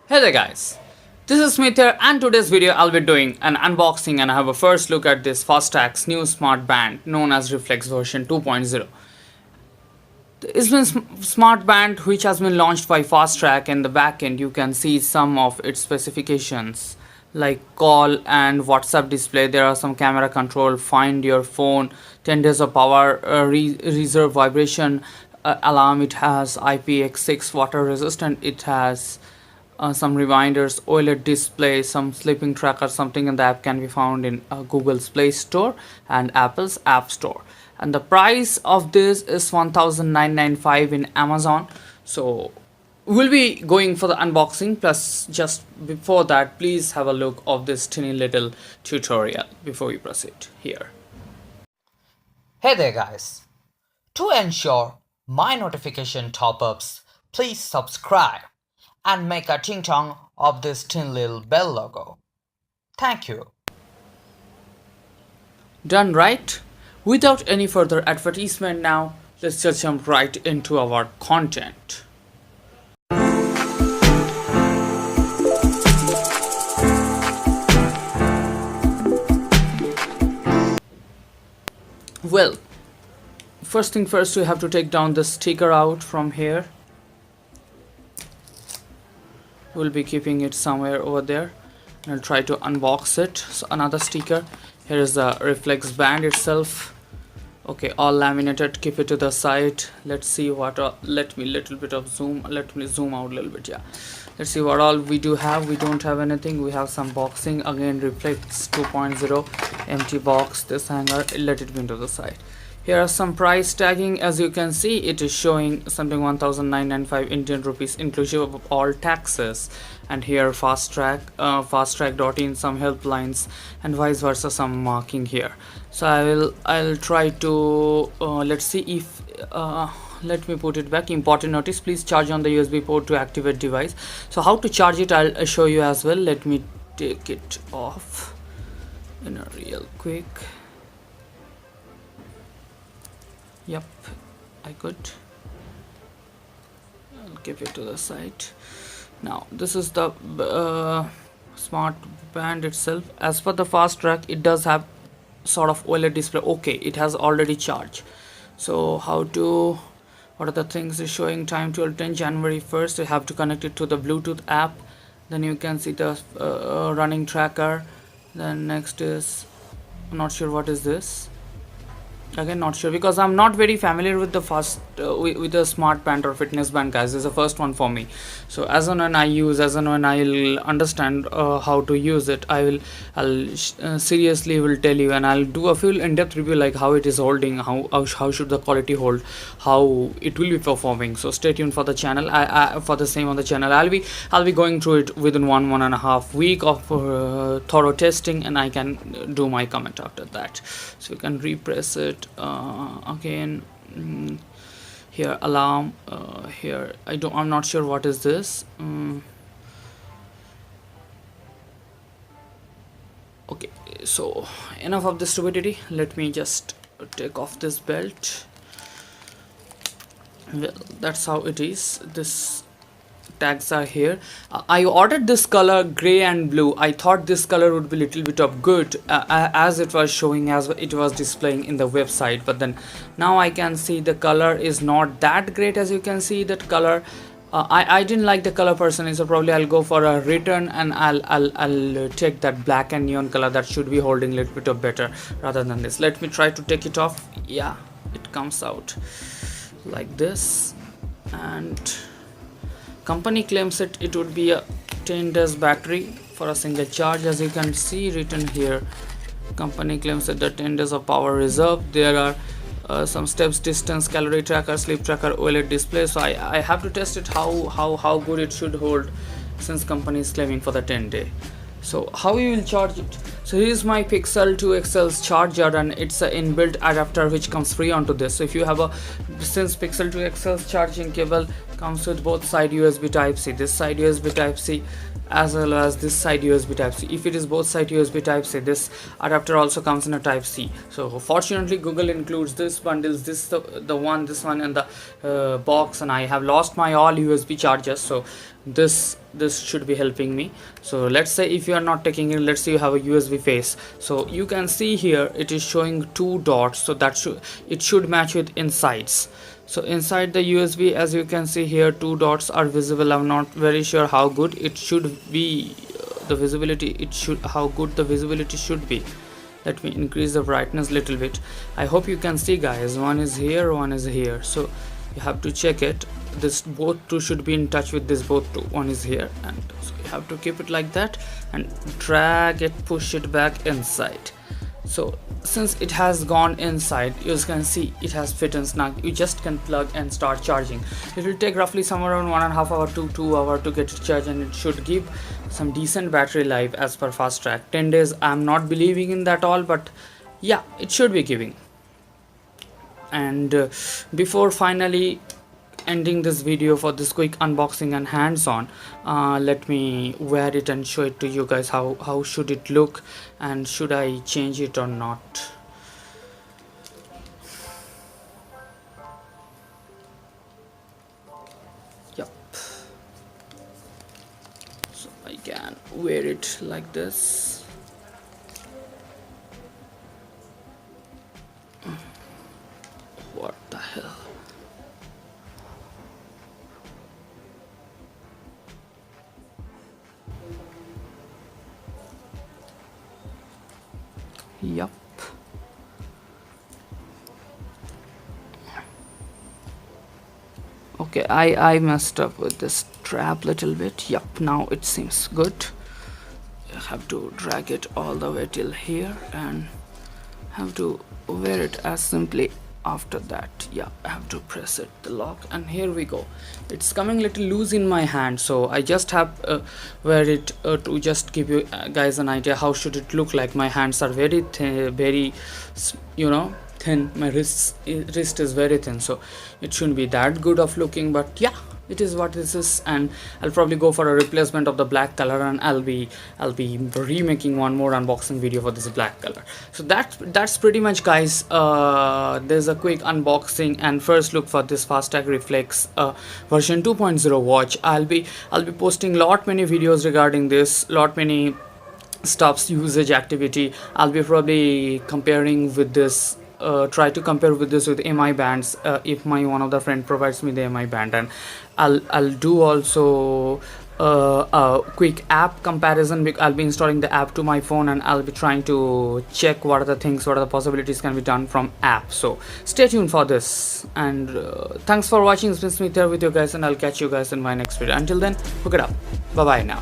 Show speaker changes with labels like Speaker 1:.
Speaker 1: Hey there guys, this is Smith here, and today's video I'll be doing an unboxing and I have a first look at this FasTrack's new smart band known as Reflex version 2.0. It's been smart band which has been launched by FasTrack. In the back end you can see some of its specifications like call and WhatsApp display. There are some camera control, find your phone, 10 days of power, reserve vibration alarm. It has IPX6 water resistant. It has some reminders, OLED display, some sleeping tracker. Something in the app can be found in Google's Play Store and Apple's App Store. And the price of this is 1,995 in Amazon. So we'll be going for the unboxing. Plus, just before that, please have a look of this tiny little tutorial before we proceed here.
Speaker 2: Hey there guys, to ensure my notification top-ups, please subscribe and make a ting-tong of this tin little bell logo. Thank you.
Speaker 1: Done, right? Without any further advertisement now, let's just jump right into our content. Well, first thing first, we have to take down the sticker out from here. We'll be keeping it somewhere over there and I'll try to unbox it. So another sticker. Here is the Reflex band itself. Okay, all laminated. Keep it to the side. Let's see what let me zoom out a little bit. Yeah, let's see what all we do have. We don't have anything. We have some boxing, again Reflex 2.0, empty box, this hanger. Let it be into the side. Here are some price tagging. As you can see, it is showing something 1,995 Indian rupees inclusive of all taxes. And here FasTrack, FasTrack.in, some helplines, and vice versa, some marking here. So I'll try to let's see if let me put it back. Important notice: please charge on the USB port to activate device. So how to charge it, I'll show you as well. Let me take it off in a real quick. Yep, I could. I'll keep it to the side. Now this is the smart band itself. As per the FasTrack, it does have sort of OLED display. Okay, it has already charged. So what are the things is showing? Time till 10 January 1st. You have to connect it to the Bluetooth app. Then you can see the running tracker. Then next is, I'm not sure what is this. Again, not sure because I'm not very familiar with the with the smart band or fitness band, guys. This is the first one for me. So as and when I'll understand how to use it, I'll seriously will tell you, and I'll do a full in-depth review like how it is holding, how should the quality hold, how it will be performing. So stay tuned for the channel. For the same on the channel, I'll be going through it within 1.5 week of thorough testing, and I can do my comment after that. So you can repress it. Again, here alarm, here I'm not sure what is this. Okay, so enough of this stupidity. Let me just take off this belt. Well, that's how it is. This tags are here. I ordered this color gray and blue. I thought this color would be a little bit of good as it was showing, as it was displaying in the website, but then now I can see the color is not that great. As you can see, that color I didn't like the color personally, so probably I'll go for a return and I'll take that black and neon color. That should be holding a little bit of better rather than this. Let me try to take it off. Yeah, it comes out like this, and company claims it would be a 10 days battery for a single charge. As you can see written here, company claims that the 10 days of power reserve. There are some steps, distance, calorie tracker, sleep tracker, OLED display. So I have to test it how good it should hold, since company is claiming for the 10-day. So how you will charge it? So here is my Pixel 2 XL's charger, and it's an inbuilt adapter which comes free onto this. So if you have since Pixel 2 XL's charging cable comes with both side USB type C, this side USB type C as well as this side USB type C. If it is both side USB type C, this adapter also comes in a type C. So fortunately Google includes this bundles, this this one in the box, and I have lost my all USB chargers, so this should be helping me. So let's say if you are not taking it, let's say you have a USB face, so you can see here it is showing 2 dots, so that it should match with insides. So inside the USB, as you can see here, 2 dots are visible. I'm not very sure how good it should be, the visibility, how good the visibility should be. Let me increase the brightness a little bit. I hope you can see, guys. One is here, one is here, so you have to check it. This both two should be in touch with this both two. One is here, and so you have to keep it like that and drag it, push it back inside. So since it has gone inside, you can see it has fit in snug. You just can plug and start charging. It will take roughly somewhere around 1.5 hour to 2 hour to get it charged, and it should give some decent battery life as per FasTrack. 10 days, I'm not believing in that all, but yeah, it should be giving. And before finally ending this video for this quick unboxing and hands-on, let me wear it and show it to you guys. How should it look, and should I change it or not? Yep, so I can wear it like this. What the hell? Yup. Okay, I messed up with this strap little bit. Yup, now it seems good. I have to drag it all the way till here and have to wear it as simply. After that, yeah, I have to press it, the lock, and here we go. It's coming little loose in my hand, so I just have wear it to just give you guys an idea how should it look like. My hands are very thin, very, you know, thin. My wrist is very thin, so it shouldn't be that good of looking, but yeah, it is what this is. And I'll probably go for a replacement of the black color, and I'll be remaking one more unboxing video for this black color. So that's pretty much, guys. There's a quick unboxing and first look for this FasTrack Reflex version 2.0 watch. I'll be posting lot many videos regarding this, lot many stuffs, usage, activity. I'll be probably comparing with this, try to compare with this with MI bands, if my one of the friend provides me the MI band, and I'll do also a quick app comparison. I'll be installing the app to my phone, and I'll be trying to check what are the possibilities can be done from app. So stay tuned for this, and thanks for watching. It's been Smith here with you guys, and I'll catch you guys in my next video. Until then, hook it up. Bye bye now.